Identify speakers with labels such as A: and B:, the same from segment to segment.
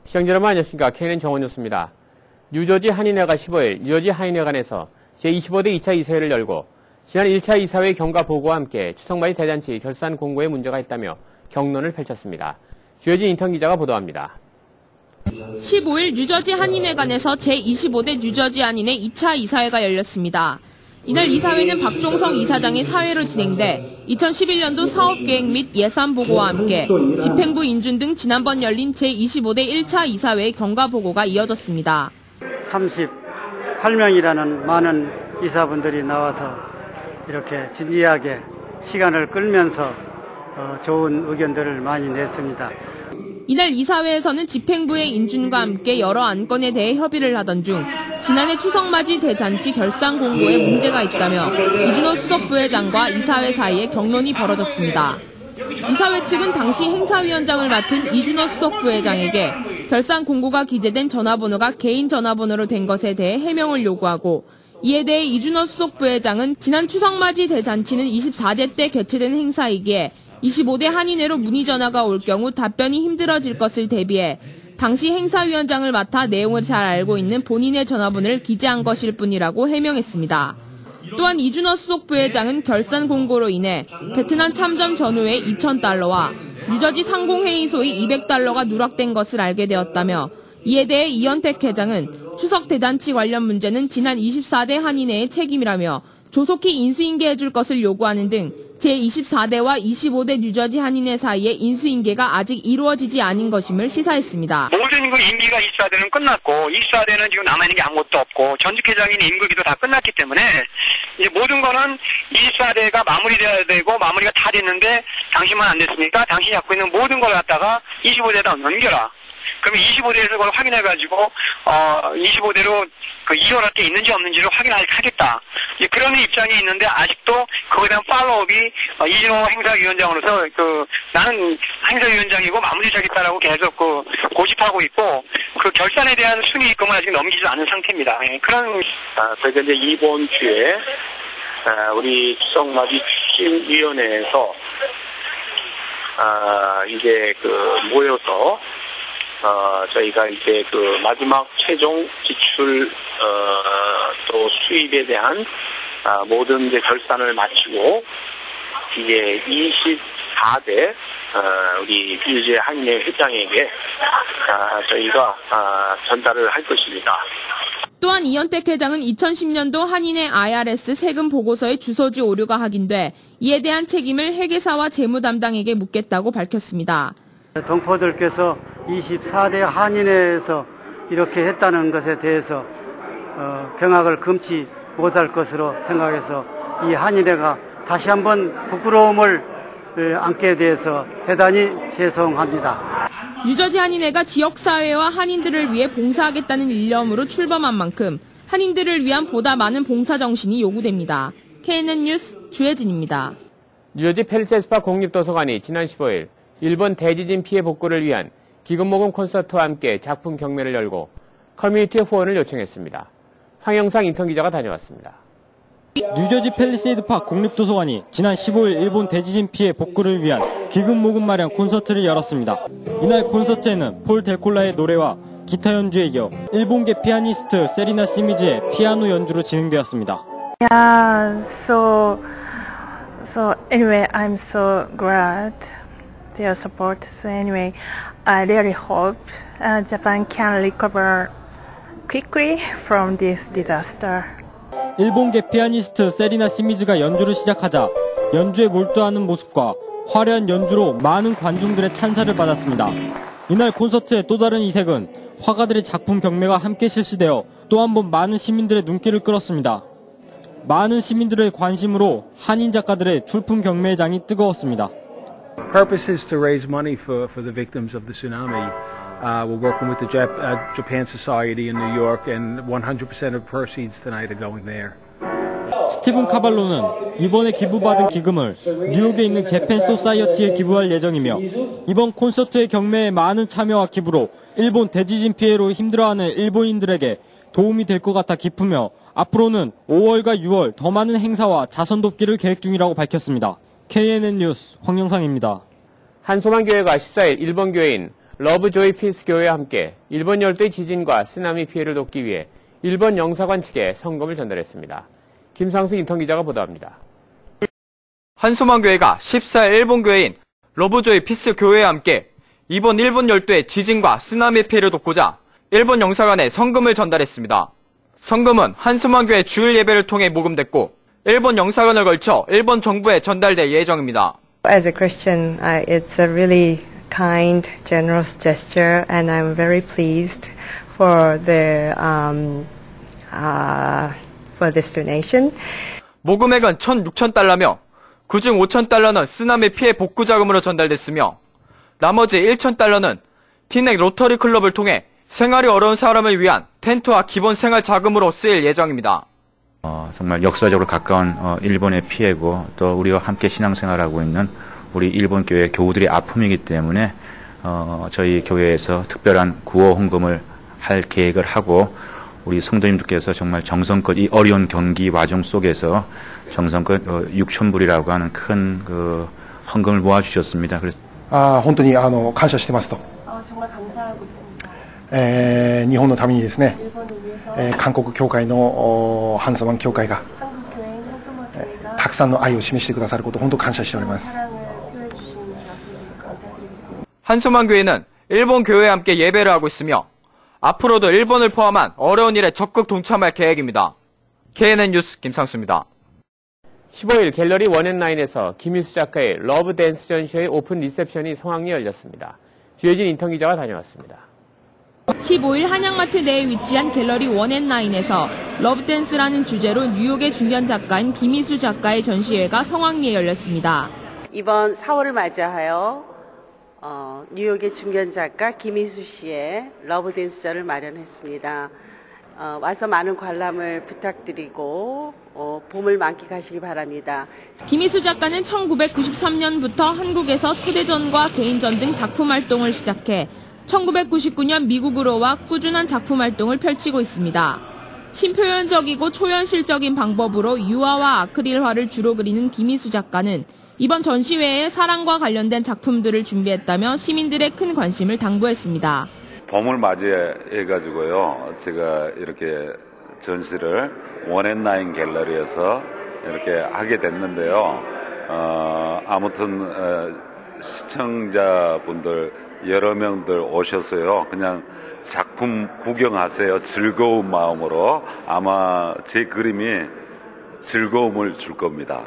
A: 시청자 여러분 안녕하십니까. KNN 정원뉴스입니다. 뉴저지 한인회가 15일 뉴저지 한인회관에서 제25대 2차 이사회를 열고 지난 1차 이사회 경과 보고와 함께 추석맞이 대잔치 결산 공고에 문제가 있다며 격론을 펼쳤습니다. 주혜진 인턴 기자가 보도합니다.
B: 15일 뉴저지 한인회관에서 제25대 뉴저지 한인회 2차 이사회가 열렸습니다. 이날 이사회는 박종성 이사장의 사회로 진행돼 2011년도 사업계획 및 예산 보고와 함께 집행부 인준 등 지난번 열린 제25대 1차 이사회의 경과 보고가 이어졌습니다.
C: 38명이라는 많은 이사분들이 나와서 이렇게 진지하게 시간을 끌면서 좋은 의견들을 많이 냈습니다.
B: 이날 이사회에서는 집행부의 인준과 함께 여러 안건에 대해 협의를 하던 중 지난해 추석맞이 대잔치 결산 공고에 문제가 있다며 이준호 수석부회장과 이사회 사이에 격론이 벌어졌습니다. 이사회 측은 당시 행사위원장을 맡은 이준호 수석부회장에게 결산 공고가 기재된 전화번호가 개인 전화번호로 된 것에 대해 해명을 요구하고 이에 대해 이준호 수석부회장은 지난 추석맞이 대잔치는 24대 때 개최된 행사이기에 25대 한인회로 문의 전화가 올 경우 답변이 힘들어질 것을 대비해 당시 행사위원장을 맡아 내용을 잘 알고 있는 본인의 전화번호를 기재한 것일 뿐이라고 해명했습니다. 또한 이준호 수석부회장은 결산 공고로 인해 베트남 참점 전후에 $2,000와 뉴저지 상공회의소의 $200가 누락된 것을 알게 되었다며 이에 대해 이현택 회장은 추석 대잔치 관련 문제는 지난 24대 한인회의 책임이라며 조속히 인수인계해줄 것을 요구하는 등 제24대와 25대 뉴저지 한인회 사이의 인수인계가 아직 이루어지지 않은 것임을 시사했습니다.
D: 모든 임기가 24대는 끝났고 24대는 지금 남아있는 게 아무것도 없고 전직 회장인 임기도 다 끝났기 때문에 이제 모든 거는 24대가 마무리돼야 되고 마무리가 다 됐는데 당신만 안 됐으니까 당신이 갖고 있는 모든 걸 갖다가 25대에다 넘겨라. 그러면 25대에서 그걸 확인해가지고 25대로 이어갈 게 있는지 없는지를 확인하겠다. 그런 입장이 있는데 아직도 그거에 대한 팔로우업이 이준호 행사위원장으로서 나는 행사위원장이고 마무리 하겠다라고 계속 고집하고 있고 그 결산에 대한 순위 입금을 아직 넘기지 않은 상태입니다. 그런
E: 저희가 이제 이번 주에 우리 추석맞이 추진위원회에서 이제 모여서 저희가 이제 마지막 최종 지출 또 수입에 대한 모든 이제 결산을 마치고 이제 24대 우리 뉴저지 한인회 회장에게 저희가 전달을 할 것입니다.
B: 또한 이현택 회장은 2010년도 한인회 IRS 세금 보고서의 주소지 오류가 확인돼 이에 대한 책임을 회계사와 재무 담당에게 묻겠다고 밝혔습니다.
C: 동포들께서 24대 한인회에서 이렇게 했다는 것에 대해서 경악을 금치 못할 것으로 생각해서 이 한인회가 다시 한번 부끄러움을 안게 돼서 대단히 죄송합니다.
B: 뉴저지 한인회가 지역사회와 한인들을 위해 봉사하겠다는 일념으로 출범한 만큼 한인들을 위한 보다 많은 봉사 정신이 요구됩니다. KNN 뉴스 주혜진입니다.
A: 뉴저지 펠리세스파 공립도서관이 지난 15일 일본 대지진 피해 복구를 위한 기금모금 콘서트와 함께 작품 경매를 열고 커뮤니티의 후원을 요청했습니다. 황영상 인턴 기자가 다녀왔습니다.
F: 뉴저지 팰리세이드파크 공립도서관이 지난 15일 일본 대지진 피해 복구를 위한 기금모금 마련 콘서트를 열었습니다. 이날 콘서트에는 폴 델콜라의 노래와 기타 연주에 이어 일본계 피아니스트 세리나 시미즈의 피아노 연주로 진행되었습니다.
G: Yeah, so anyway, I'm so glad their support. So anyway, I really hope Japan can recover quickly from this disaster.
F: 일본계 피아니스트 세리나 시미즈가 연주를 시작하자 연주에 몰두하는 모습과 화려한 연주로 많은 관중들의 찬사를 받았습니다. 이날 콘서트의 또 다른 이색은 화가들의 작품 경매가 함께 실시되어 또 한 번 많은 시민들의 눈길을 끌었습니다. 많은 시민들의 관심으로 한인 작가들의 출품 경매장이 뜨거웠습니다.
H: Purpose is to raise money for the victims of the tsunami. We're working with the Japan Society in New York, and 100% of proceeds tonight are going there.
F: 스티븐 카발로는 이번에 기부받은 기금을 뉴욕에 있는 재팬 소사이어티에 기부할 예정이며 이번 콘서트의 경매에 많은 참여와 기부로 일본 대지진 피해로 힘들어하는 일본인들에게 도움이 될 것 같아 기쁘며 앞으로는 5월과 6월 더 많은 행사와 자선 돕기를 계획 중이라고 밝혔습니다. KNN 뉴스 황영상입니다.
A: 한소만교회가 14일 일본 교회인 러브 조이 피스 교회와 함께 일본 열도의 지진과 쓰나미 피해를 돕기 위해 일본 영사관 측에 성금을 전달했습니다. 김상수 인턴 기자가 보도합니다.
I: 한소망교회가 14일 일본 교회인 러브조이 피스 교회와 함께 이번 일본 열도의 지진과 쓰나미 피해를 돕고자 일본 영사관에 성금을 전달했습니다. 성금은 한소망교회 주일 예배를 통해 모금됐고 일본 영사관을 걸쳐 일본 정부에 전달될 예정입니다.
J: As a Christian, it's a really kind, generous gesture, and I'm very pleased for this donation.
I: 모금액은 1,600달러며 그중 5,000달러는 쓰나미 피해 복구 자금으로 전달됐으며 나머지 1,000달러는 티넥 로터리 클럽을 통해 생활이 어려운 사람을 위한 텐트와 기본 생활 자금으로 쓰일 예정입니다.
K: 정말 역사적으로 가까운 일본의 피해고 또 우리와 함께 신앙생활하고 있는 우리 일본 교회 교우들의 아픔이기 때문에 저희 교회에서 특별한 구호 헌금을 할 계획을 하고 우리 성도님들께서 정말 정성껏 이 어려운 경기 와중 속에서 정성껏 6,000불이라고 하는 큰 헌금을 모아주셨습니다. 그래서
L: 本当に感謝してますと。
J: 정말 감사하고 있습니다.
L: 日本のためにですね、韓国教会のハンソマン教会がたくさんの愛を示してくださることを本当感謝しております。
I: 한소망교회는 일본 교회와 함께 예배를 하고 있으며 앞으로도 일본을 포함한 어려운 일에 적극 동참할 계획입니다. KNN 뉴스 김상수입니다.
A: 15일 갤러리 원앤나인에서 김희수 작가의 러브 댄스 전시회 오픈 리셉션이 성황리에 열렸습니다. 주혜진 인턴 기자가 다녀왔습니다.
B: 15일 한양마트 내에 위치한 갤러리 원앤나인에서 러브댄스라는 주제로 뉴욕의 중견 작가인 김희수 작가의 전시회가 성황리에 열렸습니다.
M: 이번 4월을 맞이하여 뉴욕의 중견 작가 김희수 씨의 러브댄스전을 마련했습니다. 와서 많은 관람을 부탁드리고 봄을 만끽하시기 바랍니다.
B: 김희수 작가는 1993년부터 한국에서 초대전과 개인전 등 작품 활동을 시작해 1999년 미국으로 와 꾸준한 작품 활동을 펼치고 있습니다. 신표현적이고 초현실적인 방법으로 유화와 아크릴화를 주로 그리는 김희수 작가는 이번 전시회에 사랑과 관련된 작품들을 준비했다며 시민들의 큰 관심을 당부했습니다.
N: 봄을 맞이해가지고요, 제가 이렇게 전시를 원앤나인 갤러리에서 이렇게 하게 됐는데요. 아무튼 시청자분들 여러 명들 오셔서요, 그냥 작품 구경하세요. 즐거운 마음으로. 아마 제 그림이 즐거움을 줄 겁니다.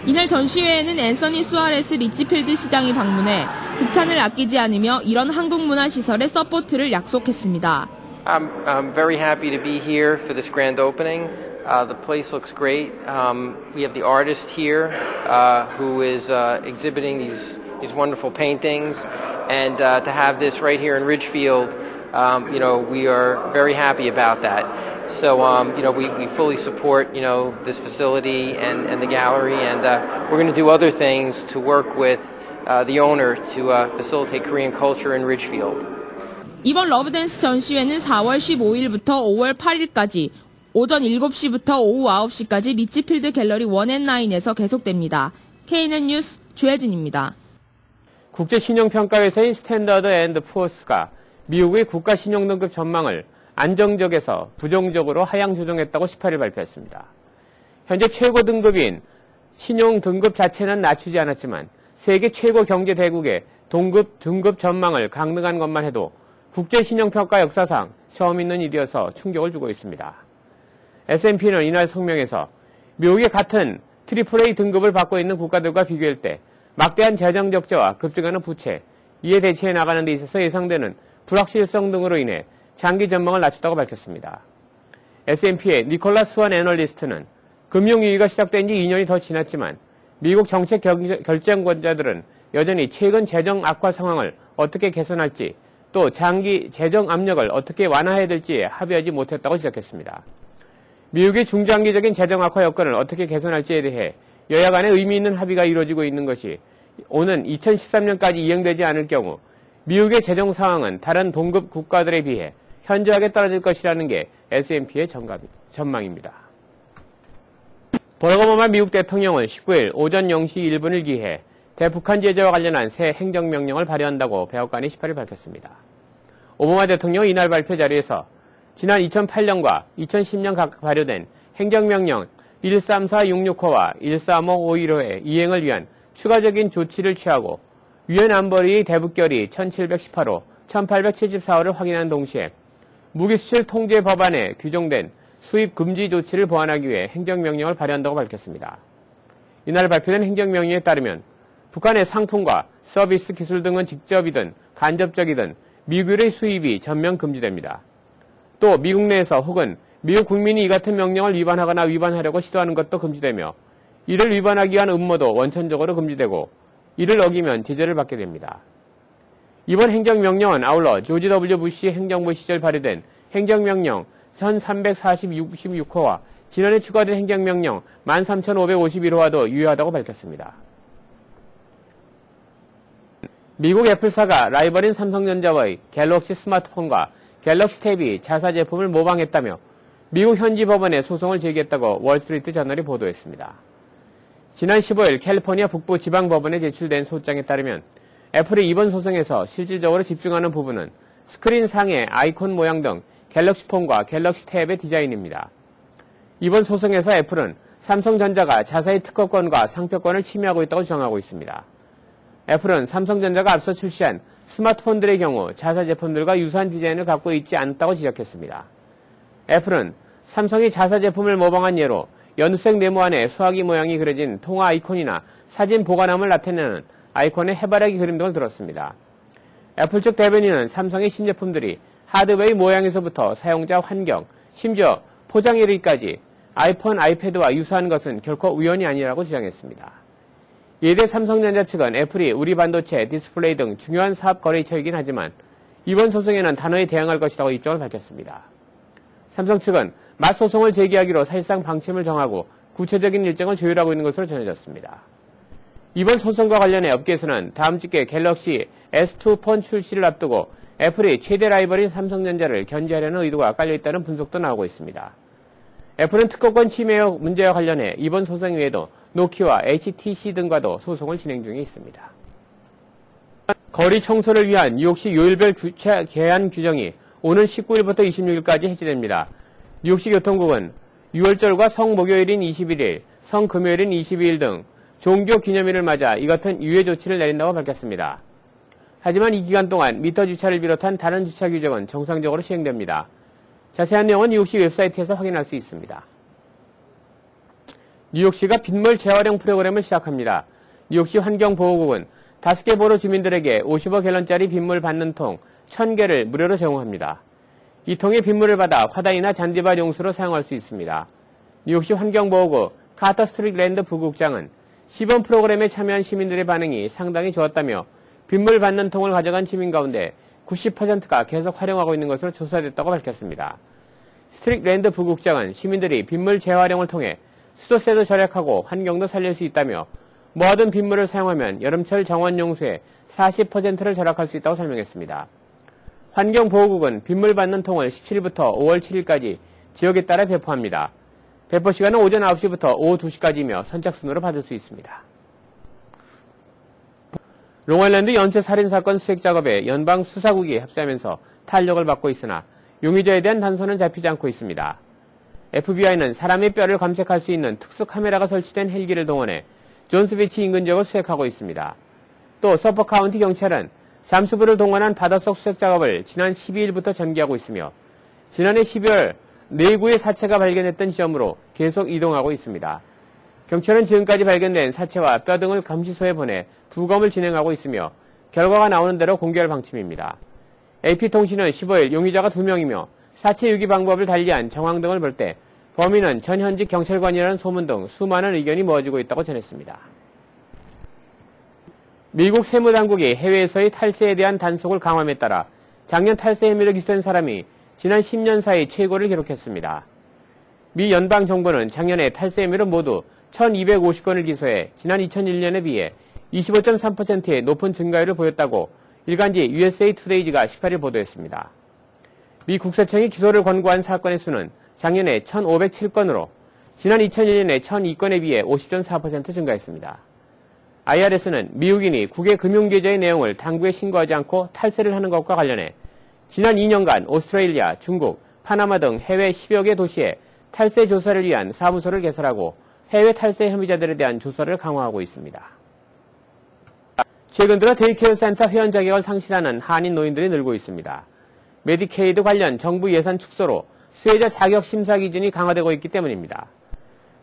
B: 이날 전시회에는 앤서니 수아레스 리치필드 시장이 방문해 극찬을 아끼지 않으며 이런 한국문화시설의 서포트를 약속했습니다.
O: I'm very happy to be here for this grand opening. The place looks great. We have the artist here who is exhibiting these wonderful paintings, and to have this right here in Ridgefield, we are very happy about that. So, we fully support, this facility and the gallery, and we're going to do other things to work with the owner to facilitate Korean culture in Ridgefield.
B: 이번 러브댄스 전시회는 4월 15일부터 5월 8일까지 오전 7시부터 오후 9시까지 리치필드 갤러리 원앤나인에서 계속됩니다. KNN 뉴스 조혜진입니다.
A: 국제신용평가회사인 스탠더드 앤드 푸어스가 미국의 국가신용등급 전망을 안정적에서 부정적으로 하향 조정했다고 18일 발표했습니다. 현재 최고 등급인 신용 등급 자체는 낮추지 않았지만 세계 최고 경제 대국의 등급 전망을 강등한 것만 해도 국제신용평가 역사상 처음 있는 일이어서 충격을 주고 있습니다. S&P는 이날 성명에서 미국의 같은 AAA 등급을 받고 있는 국가들과 비교할 때 막대한 재정 적자와 급증하는 부채, 이에 대처해 나가는 데 있어서 예상되는 불확실성 등으로 인해 장기 전망을 낮췄다고 밝혔습니다. S&P의 니콜라스 원 애널리스트는 금융위기가 시작된 지 2년이 더 지났지만 미국 정책 결정권자들은 여전히 최근 재정 악화 상황을 어떻게 개선할지 또 장기 재정 압력을 어떻게 완화해야 될지 합의하지 못했다고 지적했습니다. 미국의 중장기적인 재정 악화 여건을 어떻게 개선할지에 대해 여야 간의 의미 있는 합의가 이루어지고 있는 것이 오는 2013년까지 이행되지 않을 경우 미국의 재정 상황은 다른 동급 국가들에 비해 현저하게 떨어질 것이라는 게 S&P의 전망입니다. 버럭 오바마 미국 대통령은 19일 오전 0시 1분을 기해 대북한 제재와 관련한 새 행정명령을 발효한다고 백악관이 18일 밝혔습니다. 오바마 대통령은 이날 발표 자리에서 지난 2008년과 2010년 각각 발효된 행정명령 134665와 135515의 이행을 위한 추가적인 조치를 취하고 유엔 안보리의 대북결의 1718호, 1874호를 확인한 동시에 무기수출 통제 법안에 규정된 수입 금지 조치를 보완하기 위해 행정명령을 발효한다고 밝혔습니다. 이날 발표된 행정명령에 따르면 북한의 상품과 서비스 기술 등은 직접이든 간접적이든 미국의 수입이 전면 금지됩니다. 또 미국 내에서 혹은 미국 국민이 이 같은 명령을 위반하거나 위반하려고 시도하는 것도 금지되며 이를 위반하기 위한 음모도 원천적으로 금지되고 이를 어기면 제재를 받게 됩니다. 이번 행정명령은 아울러 조지 W. 부시 행정부 시절 발효된 행정명령 1346호와 지난해 추가된 행정명령 13551호와도 유효하다고 밝혔습니다. 미국 애플사가 라이벌인 삼성전자와의 갤럭시 스마트폰과 갤럭시 탭이 자사 제품을 모방했다며 미국 현지 법원에 소송을 제기했다고 월스트리트 저널이 보도했습니다. 지난 15일 캘리포니아 북부 지방법원에 제출된 소장에 따르면 애플이 이번 소송에서 실질적으로 집중하는 부분은 스크린 상의 아이콘 모양 등 갤럭시 폰과 갤럭시 탭의 디자인입니다. 이번 소송에서 애플은 삼성전자가 자사의 특허권과 상표권을 침해하고 있다고 주장하고 있습니다. 애플은 삼성전자가 앞서 출시한 스마트폰들의 경우 자사 제품들과 유사한 디자인을 갖고 있지 않다고 지적했습니다. 애플은 삼성이 자사 제품을 모방한 예로 연두색 네모안에 수화기 모양이 그려진 통화 아이콘이나 사진 보관함을 나타내는 아이콘의 해바라기 그림 등을 들었습니다. 애플 측 대변인은 삼성의 신제품들이 하드웨어의 모양에서부터 사용자 환경, 심지어 포장에 이르기까지 아이폰, 아이패드와 유사한 것은 결코 우연이 아니라고 주장했습니다. 이에 대해 삼성전자 측은 애플이 우리 반도체, 디스플레이 등 중요한 사업 거래처이긴 하지만 이번 소송에는 단호히 대응할 것이라고 입장을 밝혔습니다. 삼성 측은 맞소송을 제기하기로 사실상 방침을 정하고 구체적인 일정을 조율하고 있는 것으로 전해졌습니다. 이번 소송과 관련해 업계에서는 다음 주께 갤럭시 S2 폰 출시를 앞두고 애플이 최대 라이벌인 삼성전자를 견제하려는 의도가 깔려있다는 분석도 나오고 있습니다. 애플은 특허권 침해 문제와 관련해 이번 소송 외에도 노키와 HTC 등과도 소송을 진행 중에 있습니다. 거리 청소를 위한 뉴욕시 요일별 주차 제한 규정이 오는 19일부터 26일까지 해제됩니다. 뉴욕시 교통국은 6월절과 성목요일인 21일, 성금요일인 22일 등 종교 기념일을 맞아 이 같은 유예 조치를 내린다고 밝혔습니다. 하지만 이 기간 동안 미터 주차를 비롯한 다른 주차 규정은 정상적으로 시행됩니다. 자세한 내용은 뉴욕시 웹사이트에서 확인할 수 있습니다. 뉴욕시가 빗물 재활용 프로그램을 시작합니다. 뉴욕시 환경보호국은 5개 보로 주민들에게 55갤런짜리 빗물 받는 통 1000개를 무료로 제공합니다. 이 통에 빗물을 받아 화단이나 잔디밭 용수로 사용할 수 있습니다. 뉴욕시 환경보호국 카터 스트릭랜드 부국장은 시범 프로그램에 참여한 시민들의 반응이 상당히 좋았다며 빗물 받는 통을 가져간 시민 가운데 90%가 계속 활용하고 있는 것으로 조사됐다고 밝혔습니다. 스트릭랜드 부국장은 시민들이 빗물 재활용을 통해 수도세도 절약하고 환경도 살릴 수 있다며 모아둔 빗물을 사용하면 여름철 정원 용수의 40%를 절약할 수 있다고 설명했습니다. 환경보호국은 빗물 받는 통을 17일부터 5월 7일까지 지역에 따라 배포합니다. 배포 시간은 오전 9시부터 오후 2시까지이며 선착순으로 받을 수 있습니다. 롱아일랜드 연쇄 살인사건 수색작업에 연방 수사국이 협조하면서 탄력을 받고 있으나 용의자에 대한 단서는 잡히지 않고 있습니다. FBI는 사람의 뼈를 감색할 수 있는 특수 카메라가 설치된 헬기를 동원해 존스비치 인근 지역을 수색하고 있습니다. 또 서퍼 카운티 경찰은 잠수부를 동원한 바닷속 수색 작업을 지난 12일부터 전개하고 있으며 지난해 12월 4구의 사체가 발견됐던 지점으로 계속 이동하고 있습니다. 경찰은 지금까지 발견된 사체와 뼈 등을 감시소에 보내 부검을 진행하고 있으며 결과가 나오는 대로 공개할 방침입니다. AP통신은 15일 용의자가 2명이며 사체 유기 방법을 달리한 정황 등을 볼 때 범인은 전 현직 경찰관이라는 소문 등 수많은 의견이 모아지고 있다고 전했습니다. 미국 세무당국이 해외에서의 탈세에 대한 단속을 강화함에 따라 작년 탈세 혐의로 기소된 사람이 지난 10년 사이 최고를 기록했습니다. 미 연방정부는 작년에 탈세 혐의로 모두 1250건을 기소해 지난 2001년에 비해 25.3%의 높은 증가율을 보였다고 일간지 USA Today가 18일 보도했습니다. 미 국세청이 기소를 권고한 사건의 수는 작년에 1507건으로 지난 2001년에 1002건에 비해 50.4% 증가했습니다. IRS는 미국인이 국외 금융계좌의 내용을 당국에 신고하지 않고 탈세를 하는 것과 관련해 지난 2년간 오스트레일리아, 중국, 파나마 등 해외 10여 개 도시에 탈세 조사를 위한 사무소를 개설하고 해외 탈세 혐의자들에 대한 조사를 강화하고 있습니다. 최근 들어 데이케어 센터 회원 자격을 상실하는 한인 노인들이 늘고 있습니다. 메디케이드 관련 정부 예산 축소로 수혜자 자격 심사 기준이 강화되고 있기 때문입니다.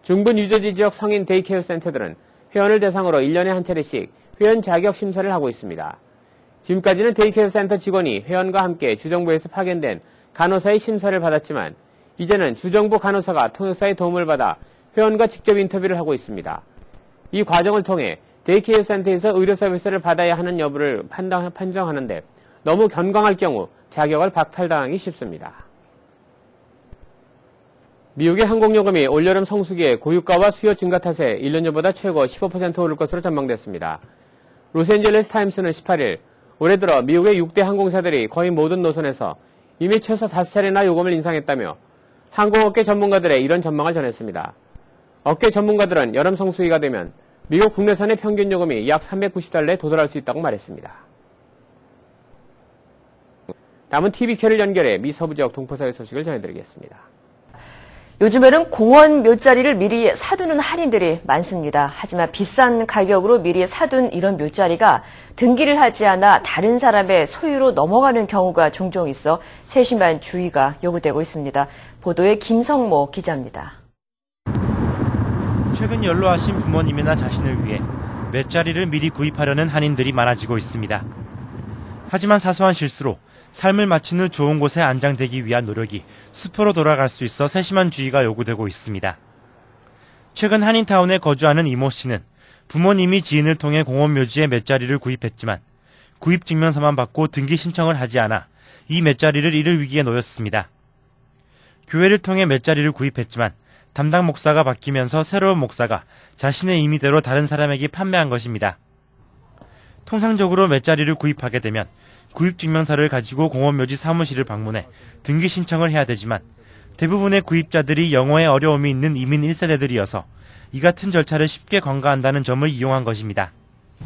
A: 중부 뉴저지 지역 성인 데이케어 센터들은 회원을 대상으로 1년에 한 차례씩 회원 자격 심사를 하고 있습니다. 지금까지는 데이케어 센터 직원이 회원과 함께 주정부에서 파견된 간호사의 심사를 받았지만 이제는 주정부 간호사가 통역사의 도움을 받아 회원과 직접 인터뷰를 하고 있습니다. 이 과정을 통해 데이케어 센터에서 의료 서비스를 받아야 하는 여부를 판정하는데 너무 견강할 경우 자격을 박탈당하기 쉽습니다. 미국의 항공요금이 올여름 성수기에 고유가와 수요 증가 탓에 1년 전보다 최고 15% 오를 것으로 전망됐습니다. 로스앤젤레스 타임스는 18일 올해 들어 미국의 6대 항공사들이 거의 모든 노선에서 이미 최소 5차례나 요금을 인상했다며 항공업계 전문가들의 이런 전망을 전했습니다. 업계 전문가들은 여름 성수기가 되면 미국 국내선의 평균 요금이 약 390달러에 도달할 수 있다고 말했습니다. 다음은 TV캐를 연결해 미 서부 지역 동포사회 소식을 전해드리겠습니다.
P: 요즘에는 공원 묘자리를 미리 사두는 한인들이 많습니다. 하지만 비싼 가격으로 미리 사둔 이런 묘자리가 등기를 하지 않아 다른 사람의 소유로 넘어가는 경우가 종종 있어 세심한 주의가 요구되고 있습니다. 보도에 김성모 기자입니다.
Q: 최근 연로하신 부모님이나 자신을 위해 묘자리를 미리 구입하려는 한인들이 많아지고 있습니다. 하지만 사소한 실수로 삶을 마친 후 좋은 곳에 안장되기 위한 노력이 수포로 돌아갈 수 있어 세심한 주의가 요구되고 있습니다. 최근 한인타운에 거주하는 이모 씨는 부모님이 지인을 통해 공원 묘지에 묘자리를 구입했지만 구입 증명서만 받고 등기 신청을 하지 않아 이 묘자리를 잃을 위기에 놓였습니다. 교회를 통해 묘자리를 구입했지만 담당 목사가 바뀌면서 새로운 목사가 자신의 임의대로 다른 사람에게 판매한 것입니다. 통상적으로 묘자리를 구입하게 되면 구입증명서를 가지고 공원묘지 사무실을 방문해 등기 신청을 해야 되지만 대부분의 구입자들이 영어에 어려움이 있는 이민 1세대들이어서 이 같은 절차를 쉽게 관가한다는 점을 이용한 것입니다.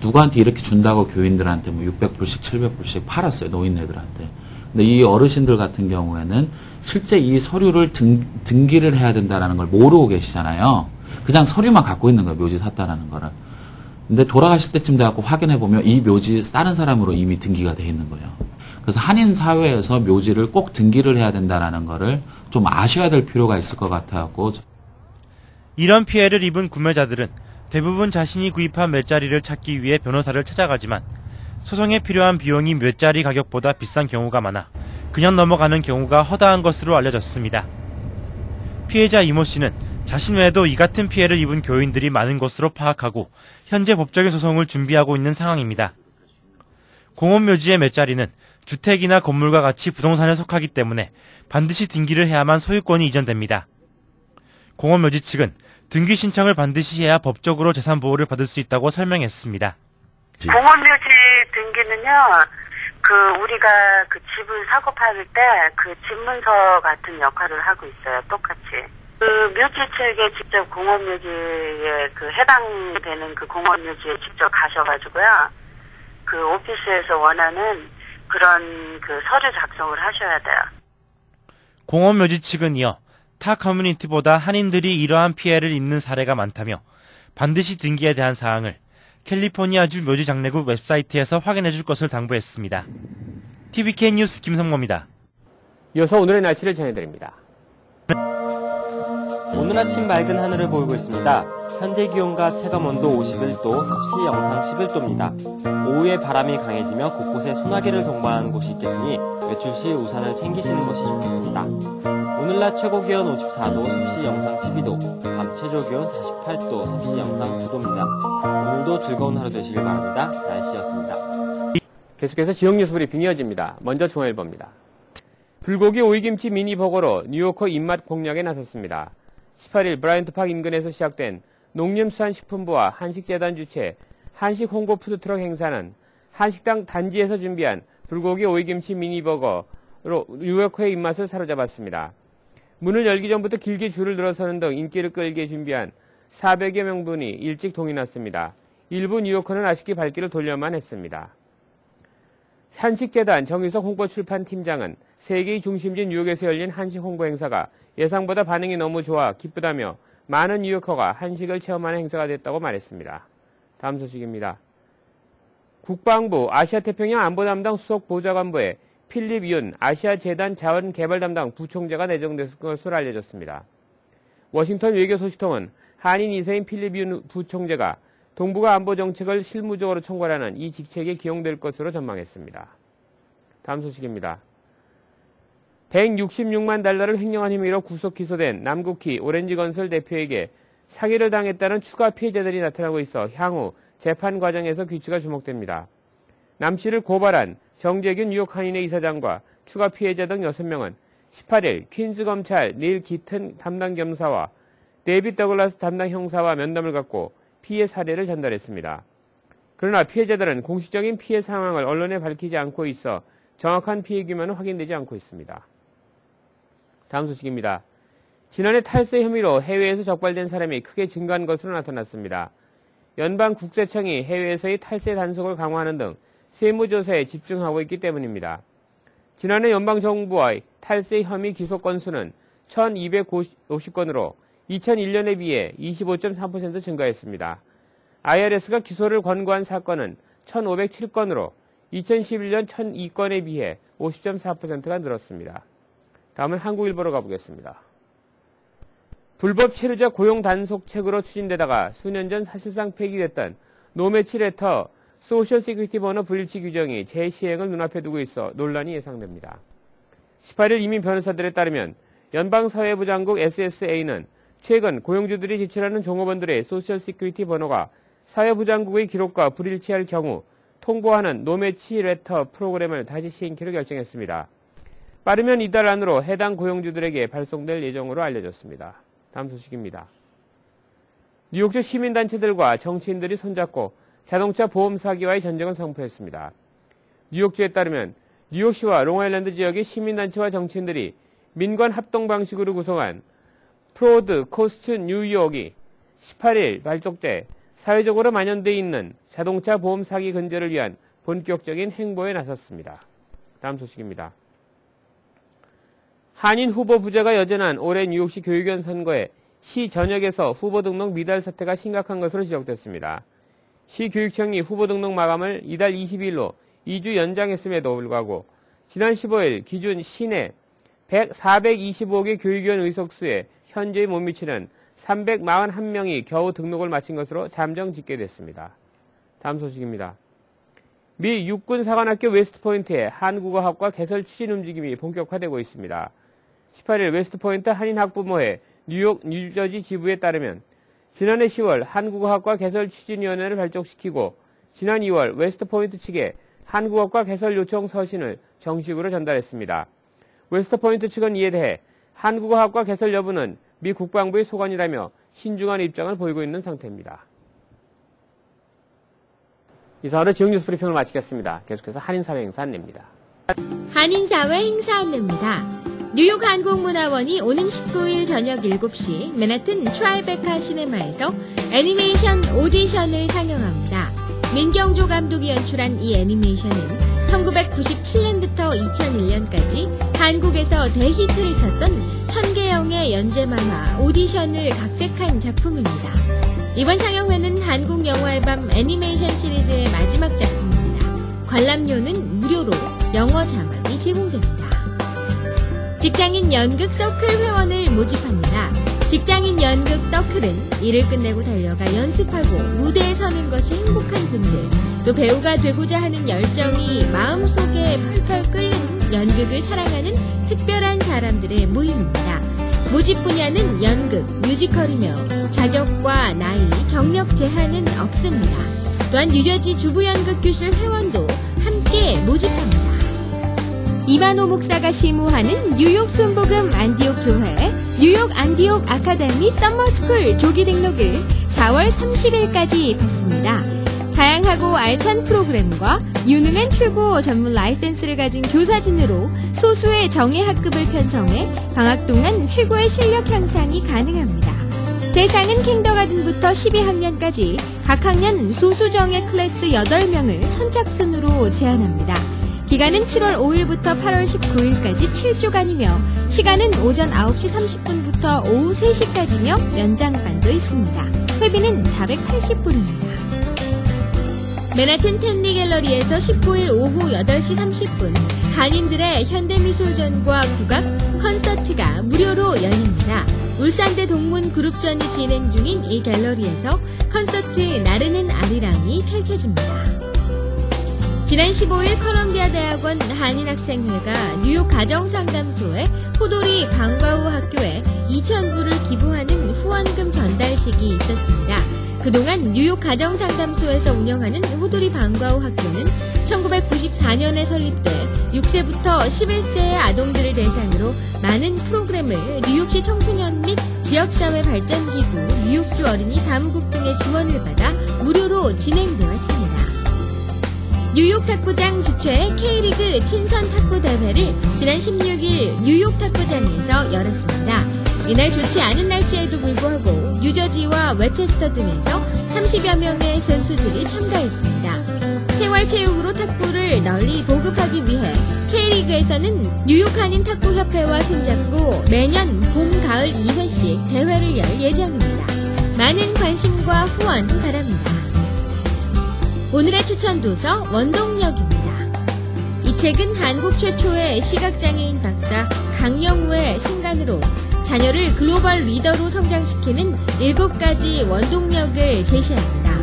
R: 누구한테 이렇게 준다고 교인들한테 뭐 600불씩 700불씩 팔았어요. 노인네들한테. 근데 이 어르신들 같은 경우에는 실제 이 서류를 등기를 해야 된다는 걸 모르고 계시잖아요. 그냥 서류만 갖고 있는 거예요. 묘지 샀다라는 거를. 근데 돌아가실 때쯤 돼갖고 확인해보면 이 묘지 다른 사람으로 이미 등기가 돼 있는 거예요. 그래서 한인 사회에서 묘지를 꼭 등기를 해야 된다는 거를 좀 아셔야 될 필요가 있을 것 같아갖고.
Q: 이런 피해를 입은 구매자들은 대부분 자신이 구입한 묘자리를 찾기 위해 변호사를 찾아가지만 소송에 필요한 비용이 묘자리 가격보다 비싼 경우가 많아 그냥 넘어가는 경우가 허다한 것으로 알려졌습니다. 피해자 이모 씨는 자신 외에도 이 같은 피해를 입은 교인들이 많은 것으로 파악하고 현재 법적인 소송을 준비하고 있는 상황입니다. 공원묘지의 묘자리는 주택이나 건물과 같이 부동산에 속하기 때문에 반드시 등기를 해야만 소유권이 이전됩니다. 공원묘지 측은 등기 신청을 반드시 해야 법적으로 재산보호를 받을 수 있다고 설명했습니다.
S: 공원묘지 등기는요, 우리가 집을 사고 팔 때 집문서 같은 역할을 하고 있어요. 똑같이. 묘지 측에 직접 공원묘지에 해당되는 공원묘지에 직접 가셔가지고요. 오피스에서 원하는 그런 서류 작성을 하셔야 돼요.
Q: 공원묘지 측은 이어 타 커뮤니티보다 한인들이 이러한 피해를 입는 사례가 많다며 반드시 등기에 대한 사항을 캘리포니아주 묘지 장례국 웹사이트에서 확인해 줄 것을 당부했습니다. TVK 뉴스 김성모입니다.
A: 이어서 오늘의 날씨를 전해드립니다.
F: 오늘 아침 맑은 하늘을 보이고 있습니다. 현재 기온과 체감온도 51도, 섭씨 영상 11도입니다. 오후에 바람이 강해지며 곳곳에 소나기를 동반하는 곳이 있겠으니 외출 시 우산을 챙기시는 것이 좋겠습니다. 오늘 낮 최고 기온 54도, 섭씨 영상 12도, 밤 최저 기온 48도, 섭씨 영상 9도입니다. 오늘도 즐거운 하루 되시길 바랍니다. 날씨였습니다.
A: 계속해서 지역 뉴스 브리핑 이어집니다. 먼저 중앙일보입니다. 불고기 오이김치 미니버거로 뉴요커 입맛 공략에 나섰습니다. 18일 브라이언트 파크 인근에서 시작된 농림수산식품부와 한식재단 주최 한식 홍보 푸드트럭 행사는 한식당 단지에서 준비한 불고기 오이김치 미니버거로 뉴요커의 입맛을 사로잡았습니다. 문을 열기 전부터 길게 줄을 늘어서는 등 인기를 끌게 준비한 400여 명분이 일찍 동이 났습니다. 일부 뉴요커는 아쉽게 발길을 돌려만 했습니다. 한식재단 정희석 홍보출판팀장은 세계의 중심지 뉴욕에서 열린 한식 홍보 행사가 예상보다 반응이 너무 좋아 기쁘다며 많은 뉴요커가 한식을 체험하는 행사가 됐다고 말했습니다. 다음 소식입니다. 국방부 아시아태평양 안보담당 수석보좌관부에 필립 윤 아시아재단 자원개발 담당 부총재가 내정됐을 것으로 알려졌습니다. 워싱턴 외교소식통은 한인 2세인 필립 윤 부총재가 동북아 안보정책을 실무적으로 총괄하는 이 직책에 기용될 것으로 전망했습니다. 다음 소식입니다. 166만 달러를 횡령한 혐의로 구속 기소된 남국희 오렌지건설 대표에게 사기를 당했다는 추가 피해자들이 나타나고 있어 향후 재판 과정에서 귀추가 주목됩니다. 남 씨를 고발한 정재균 뉴욕 한인회 이사장과 추가 피해자 등 6명은 18일 퀸즈검찰 닐 기튼 담당 검사와 데이빗 더글라스 담당 형사와 면담을 갖고 피해 사례를 전달했습니다. 그러나 피해자들은 공식적인 피해 상황을 언론에 밝히지 않고 있어 정확한 피해 규모는 확인되지 않고 있습니다. 다음 소식입니다. 지난해 탈세 혐의로 해외에서 적발된 사람이 크게 증가한 것으로 나타났습니다. 연방국세청이 해외에서의 탈세 단속을 강화하는 등 세무조사에 집중하고 있기 때문입니다. 지난해 연방정부와의 탈세 혐의 기소 건수는 1,250건으로 2001년에 비해 25.3% 증가했습니다. IRS가 기소를 권고한 사건은 1,507건으로 2011년 1,002건에 비해 50.4%가 늘었습니다. 다음은 한국일보로 가보겠습니다. 불법 체류자 고용 단속책으로 추진되다가 수년 전 사실상 폐기됐던 노매치 레터 소셜 시큐리티 번호 불일치 규정이 재시행을 눈앞에 두고 있어 논란이 예상됩니다. 18일 이민 변호사들에 따르면 연방사회부 장국 SSA는 최근 고용주들이 지출하는 종업원들의 소셜 시큐리티 번호가 사회부 장국의 기록과 불일치할 경우 통보하는 노매치 레터 프로그램을 다시 시행키로 결정했습니다. 빠르면 이달 안으로 해당 고용주들에게 발송될 예정으로 알려졌습니다. 다음 소식입니다. 뉴욕주 시민단체들과 정치인들이 손잡고 자동차 보험 사기와의 전쟁을 선포했습니다. 뉴욕주에 따르면 뉴욕시와 롱아일랜드 지역의 시민단체와 정치인들이 민관 합동 방식으로 구성한 프로드 코스트 뉴욕이 18일 발족돼 사회적으로 만연되어 있는 자동차 보험 사기 근절을 위한 본격적인 행보에 나섰습니다. 다음 소식입니다. 한인 후보 부재가 여전한 올해 뉴욕시 교육위원 선거에 시 전역에서 후보 등록 미달 사태가 심각한 것으로 지적됐습니다. 시 교육청이 후보 등록 마감을 이달 22일로 2주 연장했음에도 불구하고 지난 15일 기준 시내 425개 교육위원 의석수에 현저히 못 미치는 341명이 겨우 등록을 마친 것으로 잠정 집계됐습니다. 다음 소식입니다. 미 육군사관학교 웨스트포인트의 한국어학과 개설 추진 움직임이 본격화되고 있습니다. 18일 웨스트포인트 한인학부모회 뉴욕 뉴저지 지부에 따르면 지난해 10월 한국어학과 개설 추진위원회를 발족시키고 지난 2월 웨스트포인트 측에 한국어학과 개설 요청 서신을 정식으로 전달했습니다. 웨스트포인트 측은 이에 대해 한국어학과 개설 여부는 미 국방부의 소관이라며 신중한 입장을 보이고 있는 상태입니다. 이상으로 지역 뉴스 브리핑을 마치겠습니다. 계속해서 한인사회 행사 안내입니다.
T: 한인사회 행사 안내입니다. 뉴욕 한국문화원이 오는 19일 저녁 7시 맨하튼 트라이베카 시네마에서 애니메이션 오디션을 상영합니다. 민경조 감독이 연출한 이 애니메이션은 1997년부터 2001년까지 한국에서 대히트를 쳤던 1000개영의 연재 만화 오디션을 각색한 작품입니다. 이번 상영회는 한국 영화의 밤 애니메이션 시리즈의 마지막 작품입니다. 관람료는 무료로 영어 자막이 제공됩니다. 직장인 연극 서클 회원을 모집합니다. 직장인 연극 서클은 일을 끝내고 달려가 연습하고 무대에 서는 것이 행복한 분들, 또 배우가 되고자 하는 열정이 마음속에 펄펄 끓는 연극을 사랑하는 특별한 사람들의 모임입니다. 모집 분야는 연극, 뮤지컬이며 자격과 나이, 경력 제한은 없습니다. 또한 뉴저지 주부연극교실 회원도 함께 모집합니다. 이만호 목사가 시무하는 뉴욕 순복음 안디옥 교회 뉴욕 안디옥 아카데미 썸머스쿨 조기 등록을 4월 30일까지 받습니다. 다양하고 알찬 프로그램과 유능한 최고 전문 라이센스를 가진 교사진으로 소수의 정예 학급을 편성해 방학 동안 최고의 실력 향상이 가능합니다. 대상은 kindergarten부터 12학년까지 각 학년 소수정예 클래스 8명을 선착순으로 제한합니다. 기간은 7월 5일부터 8월 19일까지 7주간이며 시간은 오전 9시 30분부터 오후 3시까지며 연장반도 있습니다. 회비는 480불입니다. 맨하튼 텐리 갤러리에서 19일 오후 8시 30분 한인들의 현대미술전과 국악, 콘서트가 무료로 열립니다. 울산대 동문 그룹전이 진행 중인 이 갤러리에서 콘서트 나르는 아리랑이 펼쳐집니다. 지난 15일 컬럼비아 대학원 한인학생회가 뉴욕 가정상담소에 호돌이 방과후 학교에 2,000불을 기부하는 후원금 전달식이 있었습니다. 그동안 뉴욕 가정상담소에서 운영하는 호돌이 방과후 학교는 1994년에 설립돼 6세부터 11세의 아동들을 대상으로 많은 프로그램을 뉴욕시 청소년 및 지역사회 발전기구, 뉴욕주 어린이 사무국 등의 지원을 받아 무료로 진행되어 왔습니다. 뉴욕 탁구장 주최의 K리그 친선 탁구 대회를 지난 16일 뉴욕 탁구장에서 열었습니다. 이날 좋지 않은 날씨에도 불구하고 뉴저지와 웨체스터 등에서 30여 명의 선수들이 참가했습니다. 생활체육으로 탁구를 널리 보급하기 위해 K리그에서는 뉴욕 한인 탁구협회와 손잡고 매년 봄, 가을 2회씩 대회를 열 예정입니다. 많은 관심과 후원 바랍니다. 오늘의 추천 도서 원동력입니다. 이 책은 한국 최초의 시각장애인 박사 강영우의 신간으로 자녀를 글로벌 리더로 성장시키는 7가지 원동력을 제시합니다.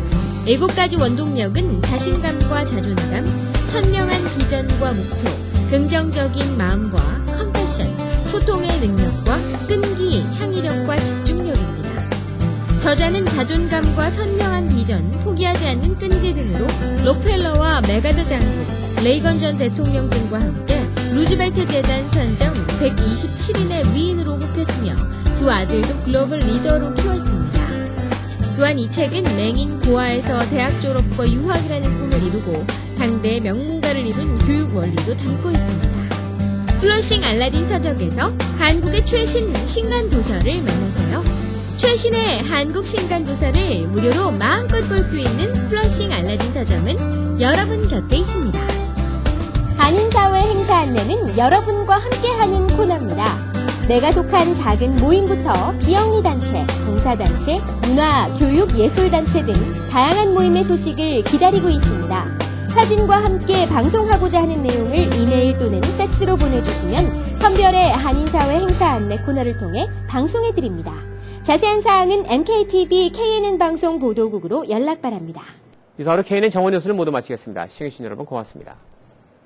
T: 7가지 원동력은 자신감과 자존감, 선명한 비전과 목표, 긍정적인 마음과 컴패션, 소통의 능력과 끈기, 창의력과 집중력입니다. 저자는 자존감과 선명한 비전, 포기하지 않는 끈기 등으로 록펠러와 메가더 장군, 레이건 전 대통령 등과 함께 루즈벨트 재단 선정 127인의 위인으로 뽑혔으며 두 아들도 글로벌 리더로 키웠습니다. 또한 이 책은 맹인 고아에서 대학 졸업과 유학이라는 꿈을 이루고 당대 명문가를 이룬 교육 원리도 담고 있습니다. 플러싱 알라딘 서적에서 한국의 최신 신간 도서를 만나세요. 최신의 한국 신간 도서를 무료로 마음껏 볼 수 있는 플러싱 알라딘 서점은 여러분 곁에 있습니다. 한인사회 행사 안내는 여러분과 함께하는 코너입니다. 내가 속한 작은 모임부터 비영리 단체, 봉사단체, 문화, 교육, 예술단체 등 다양한 모임의 소식을 기다리고 있습니다. 사진과 함께 방송하고자 하는 내용을 이메일 또는 팩스로 보내주시면 선별의 한인사회 행사 안내 코너를 통해 방송해드립니다. 자세한 사항은 MKTV KNN 방송 보도국으로 연락 바랍니다.
A: 이상으로 KNN 정원 뉴스를 모두 마치겠습니다. 시청해주신 여러분 고맙습니다.